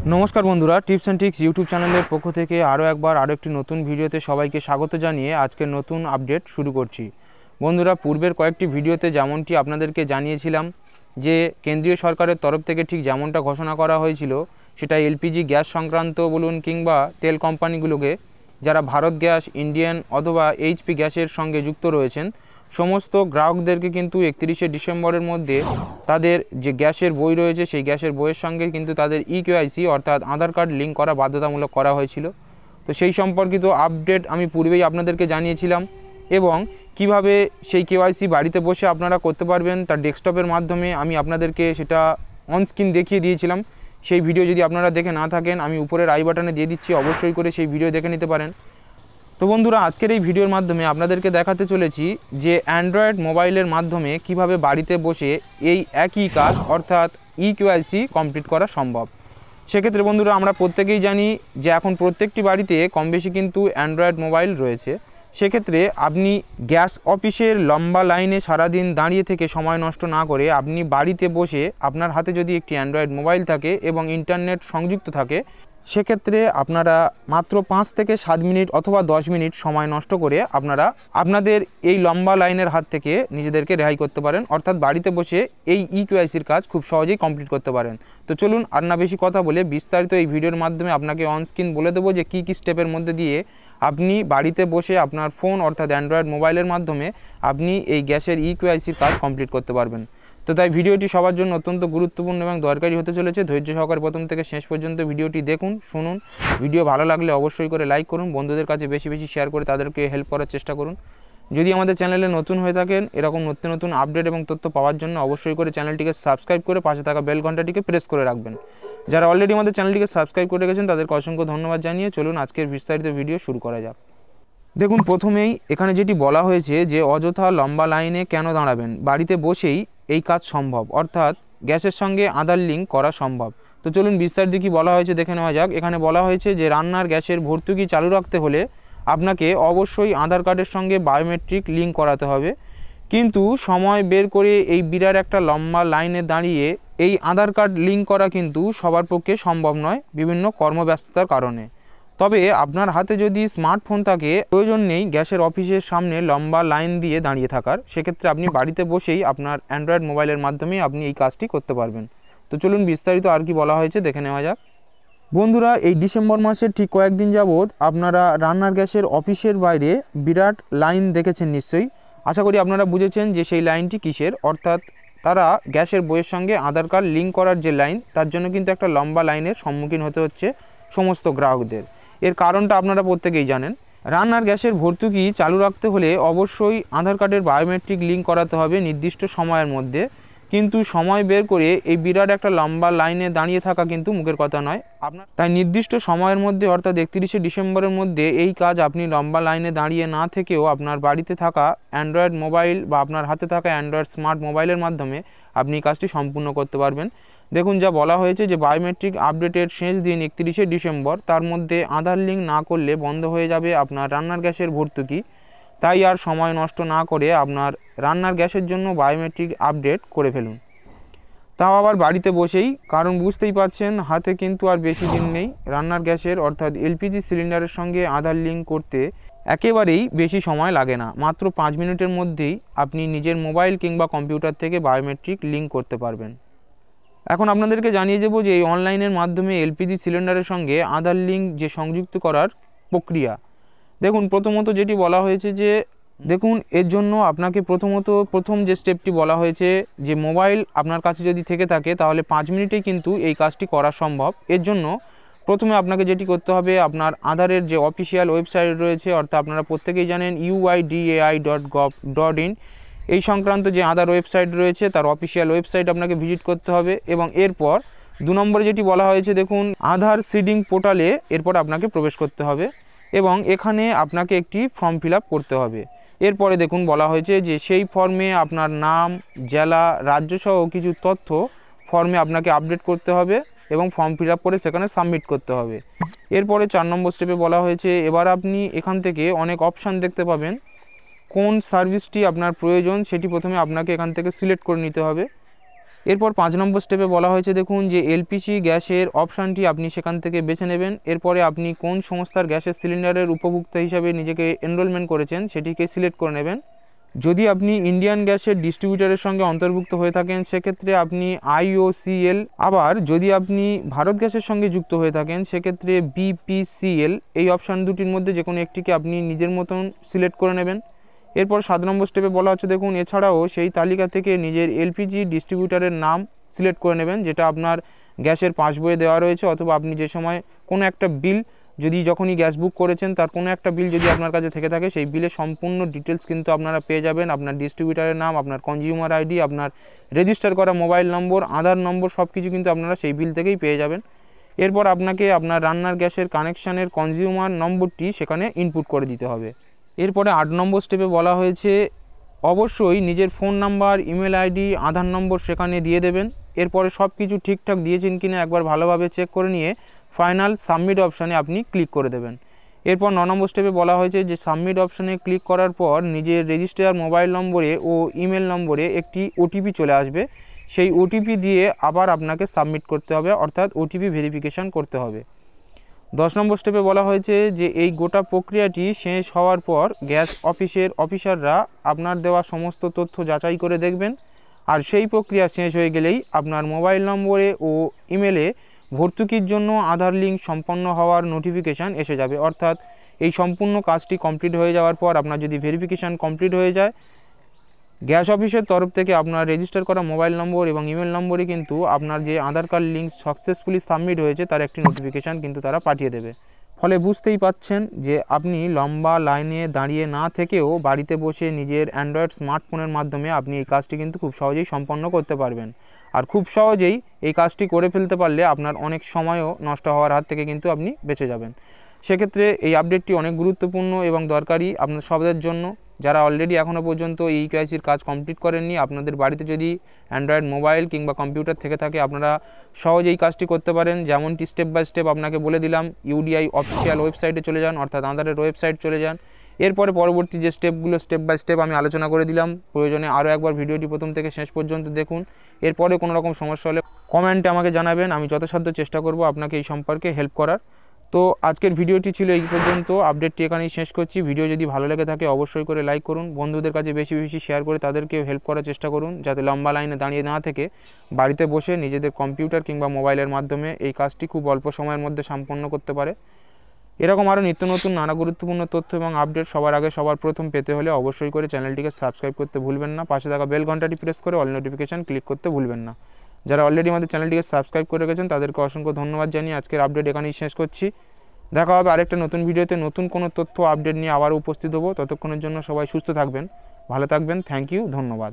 नमस्कार बंधुरा tips and tricks YouTube channel पक्ष থেকে আরও একটি নতুন ভিডিওতে সবাইকে স্বাগত জানিয়ে আজকের নতুন আপডেট শুরু করছি। বন্ধুরা পূর্বের কয়েকটি ভিডিওতে যেমনটি আপনাদেরকে জানিয়েছিলাম যে কেন্দ্রীয় সরকারের তরফ থেকে ঠিক যেমনটা ঘোষণা করা হয়েছিল সেটা এলপিজি গ্যাস সংক্রান্ত বলুন কিংবা তেল কোম্পানিগুলোকে যারা ভারত গ্যাস, ইন্ডিয়ান অথবা এইচপি গ্যাসের সঙ্গে যুক্ত রয়েছেন সমস্ত গ্রাহকদেরকে কিন্তু 31শে ডিসেম্বরের মধ্যে তাদের যে গ্যাসের বই রয়েছে সেই গ্যাসের বইয়ের সঙ্গে কিন্তু তাদের ইকেওয়াইসি অর্থাৎ আধার কার্ড লিঙ্ক করা বাধ্যতামূলক করা হয়েছিল। তো সেই সম্পর্কিত আপডেট আমি পূর্বেই আপনাদেরকে জানিয়েছিলাম এবং কিভাবে সেই কেওয়াইসি বাড়িতে বসে আপনারা করতে পারবেন তার ডেস্কটপের মাধ্যমে আমি আপনাদেরকে সেটা অনস্ক্রিন দেখিয়ে দিয়েছিলাম। সেই ভিডিও যদি আপনারা দেখে না থাকেন আমি উপরের আই বাটনে দিয়ে দিচ্ছি, অবশ্যই করে সেই ভিডিও দেখে নিতে পারেন। তো বন্ধুরা আজকের এই ভিডিওর মাধ্যমে আপনাদেরকে দেখাতে চলেছি যে অ্যান্ড্রয়েড মোবাইলের মাধ্যমে কিভাবে বাড়িতে বসে এই একই কাজ অর্থাৎ ইকেওয়াইসি কমপ্লিট করা সম্ভব। সেক্ষেত্রে বন্ধুরা আমরা প্রত্যেকেই জানি যে এখন প্রত্যেকটি বাড়িতে কম বেশি কিন্তু অ্যান্ড্রয়েড মোবাইল রয়েছে। সেক্ষেত্রে আপনি গ্যাস অফিসের লম্বা লাইনে সারাদিন দাঁড়িয়ে থেকে সময় নষ্ট না করে আপনি বাড়িতে বসে আপনার হাতে যদি একটি অ্যান্ড্রয়েড মোবাইল থাকে এবং ইন্টারনেট সংযুক্ত থাকে সেক্ষেত্রে আপনারা মাত্র 5 থেকে 7 মিনিট অথবা 10 মিনিট সময় নষ্ট করে আপনারা আপনাদের এই লম্বা লাইনের হাত থেকে নিজেদেরকে রেহাই করতে পারেন, অর্থাৎ বাড়িতে বসে এই ইকেওয়াইসির কাজ খুব সহজেই কমপ্লিট করতে পারেন। তো চলুন আর না বেশি কথা বলে বিস্তারিত এই ভিডিওর মাধ্যমে আপনাকে অনস্ক্রিন বলে দেবো যে কী কী স্টেপের মধ্যে দিয়ে আপনি বাড়িতে বসে আপনার ফোন অর্থাৎ অ্যান্ড্রয়েড মোবাইলের মাধ্যমে আপনি এই গ্যাসের ইকেওয়াইসির কাজ কমপ্লিট করতে পারবেন। তো তাই ভিডিওটি সবার জন্য অত্যন্ত গুরুত্বপূর্ণ এবং দরকারি হতে চলেছে। ধৈর্য সহকারে প্রথম থেকে শেষ পর্যন্ত ভিডিওটি দেখুন, শুনুন। ভিডিও ভালো লাগলে অবশ্যই করে লাইক করুন, বন্ধুদের কাছে বেশি বেশি শেয়ার করে তাদেরকে হেল্প করার চেষ্টা করুন। যদি আমাদের চ্যানেলে নতুন হয়ে থাকেন এরকম নতুন নতুন আপডেট এবং তথ্য পাওয়ার জন্য অবশ্যই করে চ্যানেলটিকে সাবস্ক্রাইব করে পাশে থাকা বেল ঘন্টাটিকে প্রেস করে রাখবেন। যারা অলরেডি আমাদের চ্যানেলটিকে সাবস্ক্রাইব করে রেখেছেন তাদেরকে অসংখ্য ধন্যবাদ জানিয়ে চলুন আজকের বিস্তারিত ভিডিও শুরু করা যাক। দেখুন প্রথমেই এখানে যেটি বলা হয়েছে যে অযথা লম্বা লাইনে কেন দাঁড়াবেন, বাড়িতে বসেই এই কাজ সম্ভব অর্থাৎ গ্যাসের সঙ্গে আধার লিঙ্ক করা সম্ভব। তো চলুন বিস্তারিত কী বলা হয়েছে দেখে নেওয়া যাক। এখানে বলা হয়েছে যে রান্নার গ্যাসের ভর্তুকি চালু রাখতে হলে আপনাকে অবশ্যই আধার কার্ডের সঙ্গে বায়োমেট্রিক লিঙ্ক করাতে হবে, কিন্তু সময় বের করে এই বিরাট একটা লম্বা লাইনে দাঁড়িয়ে এই আধার কার্ড লিঙ্ক করা কিন্তু সবার পক্ষে সম্ভব নয় বিভিন্ন কর্মব্যস্ততার কারণে। তবে আপনার হাতে যদি স্মার্টফোন থাকে প্রয়োজন নেই গ্যাসের অফিসের সামনে লম্বা লাইন দিয়ে দাঁড়িয়ে থাকার, সেক্ষেত্রে আপনি বাড়িতে বসেই আপনার অ্যান্ড্রয়েড মোবাইলের মাধ্যমে আপনি এই কাজটি করতে পারবেন। তো চলুন বিস্তারিত আর কি বলা হয়েছে দেখে নেওয়া যাক। বন্ধুরা এই ডিসেম্বর মাসের ঠিক কয়েকদিন যাবৎ আপনারা রান্নার গ্যাসের অফিসের বাইরে বিরাট লাইন দেখেছেন নিশ্চয়ই। আশা করি আপনারা বুঝেছেন যে সেই লাইনটি কিসের, অর্থাৎ তারা গ্যাসের বইয়ের সঙ্গে আধার কার্ড লিঙ্ক করার যে লাইন তার জন্য কিন্তু একটা লম্বা লাইনের সম্মুখীন হতে হচ্ছে সমস্ত গ্রাহকদের। এর কারণটা আপনারা প্রত্যেকেই জানেন। রান্নার গ্যাসের ভর্তুকি চালু রাখতে হলে অবশ্যই আধার কার্ডের বায়োমেট্রিক লিঙ্ক করাতে হবে নির্দিষ্ট সময়ের মধ্যে, কিন্তু সময় বের করে এই বিরাট একটা লম্বা লাইনে দাঁড়িয়ে থাকা কিন্তু মুখের কথা নয় আপনার। তাই নির্দিষ্ট সময়ের মধ্যে অর্থাৎ 31শে ডিসেম্বরের মধ্যে এই কাজ আপনি লম্বা লাইনে দাঁড়িয়ে না থেকেও আপনার বাড়িতে থাকা অ্যান্ড্রয়েড মোবাইল বা আপনার হাতে থাকা অ্যান্ড্রয়েড স্মার্ট মোবাইলের মাধ্যমে আপনি কাজটি সম্পূর্ণ করতে পারবেন। দেখুন যা বলা হয়েছে যে বায়োমেট্রিক আপডেটের শেষ দিন 31শে ডিসেম্বর, তার মধ্যে আধার লিঙ্ক না করলে বন্ধ হয়ে যাবে আপনার রান্নার গ্যাসের ভর্তুকি। তাই আর সময় নষ্ট না করে আপনার রান্নার গ্যাসের জন্য বায়োমেট্রিক আপডেট করে ফেলুন, তাও আবার বাড়িতে বসেই। কারণ বুঝতেই পারছেন হাতে কিন্তু আর বেশি দিন নেই। রান্নার গ্যাসের অর্থাৎ এলপিজি সিলিন্ডারের সঙ্গে আধার লিঙ্ক করতে একেবারেই বেশি সময় লাগে না, মাত্র 5 মিনিটের মধ্যেই আপনি নিজের মোবাইল কিংবা কম্পিউটার থেকে বায়োমেট্রিক লিঙ্ক করতে পারবেন। এখন আপনাদেরকে জানিয়ে দেবো যে এই অনলাইনের মাধ্যমে এলপিজি সিলিন্ডারের সঙ্গে আধার লিঙ্ক যে সংযুক্ত করার প্রক্রিয়া। দেখুন প্রথমত যেটি বলা হয়েছে যে দেখুন এর জন্য আপনাকে প্রথম যে স্টেপটি বলা হয়েছে যে মোবাইল আপনার কাছে যদি থেকে থাকে তাহলে 5 মিনিটেই কিন্তু এই কাজটি করা সম্ভব। এর জন্য প্রথমে আপনাকে যেটি করতে হবে আপনার আধারের যে অফিসিয়াল ওয়েবসাইট রয়েছে, অর্থাৎ আপনারা প্রত্যেকেই জানেন uidai.gov.in, এই সংক্রান্ত যে আধার ওয়েবসাইট রয়েছে তার অফিসিয়াল ওয়েবসাইট আপনাকে ভিজিট করতে হবে। এবং এরপর 2 নম্বরে যেটি বলা হয়েছে দেখুন আধার সিডিং পোর্টালে এরপর আপনাকে প্রবেশ করতে হবে এবং এখানে আপনাকে একটি ফর্ম ফিল আপ করতে হবে। এরপরে দেখুন বলা হয়েছে যে সেই ফর্মে আপনার নাম, জেলা, রাজ্য সহ কিছু তথ্য ফর্মে আপনাকে আপডেট করতে হবে এবং ফর্ম ফিল আপ করে সেখানে সাবমিট করতে হবে। এরপরে 4 নম্বর স্টেপে বলা হয়েছে এবার আপনি এখান থেকে অনেক অপশান দেখতে পাবেন, কোন সার্ভিসটি আপনার প্রয়োজন সেটি প্রথমে আপনাকে এখান থেকে সিলেক্ট করে নিতে হবে। এরপর 5 নম্বর স্টেপে বলা হয়েছে দেখুন যে এলপিজি গ্যাসের অপশানটি আপনি সেখান থেকে বেছে নেবেন। এরপরে আপনি কোন সংস্থার গ্যাসের সিলিন্ডারের উপভোক্তা হিসাবে নিজেকে এনরোলমেন্ট করেছেন সেটিকে সিলেক্ট করে নেবেন। যদি আপনি ইন্ডিয়ান গ্যাসের ডিস্ট্রিবিউটরের সঙ্গে অন্তর্ভুক্ত হয়ে থাকেন সেক্ষেত্রে আপনি IOCL, আবার যদি আপনি ভারত গ্যাসের সঙ্গে যুক্ত হয়ে থাকেন সেক্ষেত্রে BPCL। এই অপশান দুটির মধ্যে যে কোনো একটিকে আপনি নিজের মতন সিলেক্ট করে নেবেন। এরপর 7 নম্বর স্টেপে বলা হচ্ছে দেখুন এছাড়াও সেই তালিকা থেকে নিজের এলপিজি ডিস্ট্রিবিউটরের নাম সিলেক্ট করে নেবেন, যেটা আপনার গ্যাসের পাসবইয়ে দেওয়া রয়েছে, অথবা আপনি যে সময় কোনো একটা বিল যদি যখনই গ্যাস বুক করেছেন তার কোনো একটা বিল যদি আপনার কাছে থেকে থাকে সেই বিলের সম্পূর্ণ ডিটেলস কিন্তু আপনারা পেয়ে যাবেন। আপনার ডিস্ট্রিবিউটরের নাম, আপনার কনজিউমার আইডি, আপনার রেজিস্টার করা মোবাইল নম্বর, আধার নম্বর, সব কিছু কিন্তু আপনারা সেই বিল থেকেই পেয়ে যাবেন। এরপর আপনাকে আপনার রান্নার গ্যাসের কানেকশানের কনজিউমার নম্বরটি সেখানে ইনপুট করে দিতে হবে। এরপরে 8 নম্বর স্টেপে বলা হয়েছে অবশ্যই নিজের ফোন নাম্বার, ইমেল আইডি, আধার নম্বর সেখানে দিয়ে দেবেন। এরপরে সব কিছু ঠিকঠাক দিয়েছেন কিনা একবার ভালোভাবে চেক করে নিয়ে ফাইনাল সাবমিট অপশানে আপনি ক্লিক করে দেবেন। এরপর 9 নম্বর স্টেপে বলা হয়েছে যে সাবমিট অপশানে ক্লিক করার পর নিজের রেজিস্টার মোবাইল নম্বরে ও ইমেল নম্বরে একটি ওটিপি চলে আসবে। সেই ওটিপি দিয়ে আবার আপনাকে সাবমিট করতে হবে, অর্থাৎ ওটিপি ভেরিফিকেশান করতে হবে। 10 নম্বর স্টেপে বলা হয়েছে যে এই গোটা প্রক্রিয়াটি শেষ হওয়ার পর গ্যাস অফিসের অফিসাররা আপনার দেওয়া সমস্ত তথ্য যাচাই করে দেখবেন, আর সেই প্রক্রিয়া শেষ হয়ে গেলেই আপনার মোবাইল নম্বরে ও ইমেলে ভর্তুকির জন্য আধার লিঙ্ক সম্পন্ন হওয়ার নোটিফিকেশান এসে যাবে। অর্থাৎ এই সম্পূর্ণ কাজটি কমপ্লিট হয়ে যাওয়ার পর আপনার যদি ভেরিফিকেশান কমপ্লিট হয়ে যায়, গ্যাস অফিসের তরফ থেকে আপনার রেজিস্টার করা মোবাইল নম্বর এবং ইমেল নম্বরে কিন্তু আপনার যে আধার কার্ড লিঙ্ক সাকসেসফুলি সাবমিট হয়েছে তার একটি নোটিফিকেশান কিন্তু তারা পাঠিয়ে দেবে। ফলে বুঝতেই পাচ্ছেন যে আপনি লম্বা লাইনে দাঁড়িয়ে না থেকেও বাড়িতে বসে নিজের অ্যান্ড্রয়েড স্মার্টফোনের মাধ্যমে আপনি এই কাজটি কিন্তু খুব সহজেই সম্পন্ন করতে পারবেন। আর খুব সহজেই এই কাজটি করে ফেলতে পারলে আপনার অনেক সময়ও নষ্ট হওয়ার হাত থেকে কিন্তু আপনি বেঁচে যাবেন। সেক্ষেত্রে এই আপডেটটি অনেক গুরুত্বপূর্ণ এবং দরকারি আপনার সবাদের জন্য। যারা অলরেডি এখনও পর্যন্ত এই কেওয়াইসির কাজ কমপ্লিট করেননি, আপনাদের বাড়িতে যদি অ্যান্ড্রয়েড মোবাইল কিংবা কম্পিউটার থেকে থাকে আপনারা সহজেই কাজটি করতে পারেন। যেমনটি স্টেপ বাই স্টেপ আপনাকে বলে দিলাম, ইউডিআই অফিসিয়াল ওয়েবসাইটে চলে যান, অর্থাৎ আধারের ওয়েবসাইট চলে যান। এরপরে পরবর্তী যে স্টেপগুলো স্টেপ বাই স্টেপ আমি আলোচনা করে দিলাম, প্রয়োজনে আরও একবার ভিডিওটি প্রথম থেকে শেষ পর্যন্ত দেখুন। এরপরে কোনো রকম সমস্যা হলে কমেন্টে আমাকে জানাবেন, আমি যথাসাধ্য চেষ্টা করব আপনাকে এই সম্পর্কে হেল্প করার। তো আজকের ভিডিওটি ছিল এই পর্যন্ত, আপডেটটি এখানেই শেষ করছি। ভিডিও যদি ভালো লেগে থাকে অবশ্যই করে লাইক করুন, বন্ধুদের কাছে বেশি বেশি শেয়ার করে তাদেরকেও হেল্প করার চেষ্টা করুন, যাতে লম্বা লাইনে দাঁড়িয়ে না থেকে বাড়িতে বসে নিজেদের কম্পিউটার কিংবা মোবাইলের মাধ্যমে এই কাজটি খুব অল্প সময়ের মধ্যে সম্পন্ন করতে পারে। এরকম আরও নিত্য নতুন নানা গুরুত্বপূর্ণ তথ্য এবং আপডেট সবার আগে সবার প্রথম পেতে হলে অবশ্যই করে চ্যানেলটিকে সাবস্ক্রাইব করতে ভুলবেন না, পাশে থাকা বেল ঘন্টাটি প্রেস করে অল নোটিফিকেশান ক্লিক করতে ভুলবেন না। যারা অলরেডি আমাদের চ্যানেলটিকে সাবস্ক্রাইব করে রেখেছেন তাদেরকে অসংখ্য ধন্যবাদ জানিয়ে আজকের আপডেট এখানেই শেষ করছি। দেখা হবে আরেকটা নতুন ভিডিওতে নতুন কোনো তথ্য আপডেট নিয়ে আবার উপস্থিত হব। ততক্ষণের জন্য সবাই সুস্থ থাকবেন, ভালো থাকবেন। থ্যাংক ইউ, ধন্যবাদ।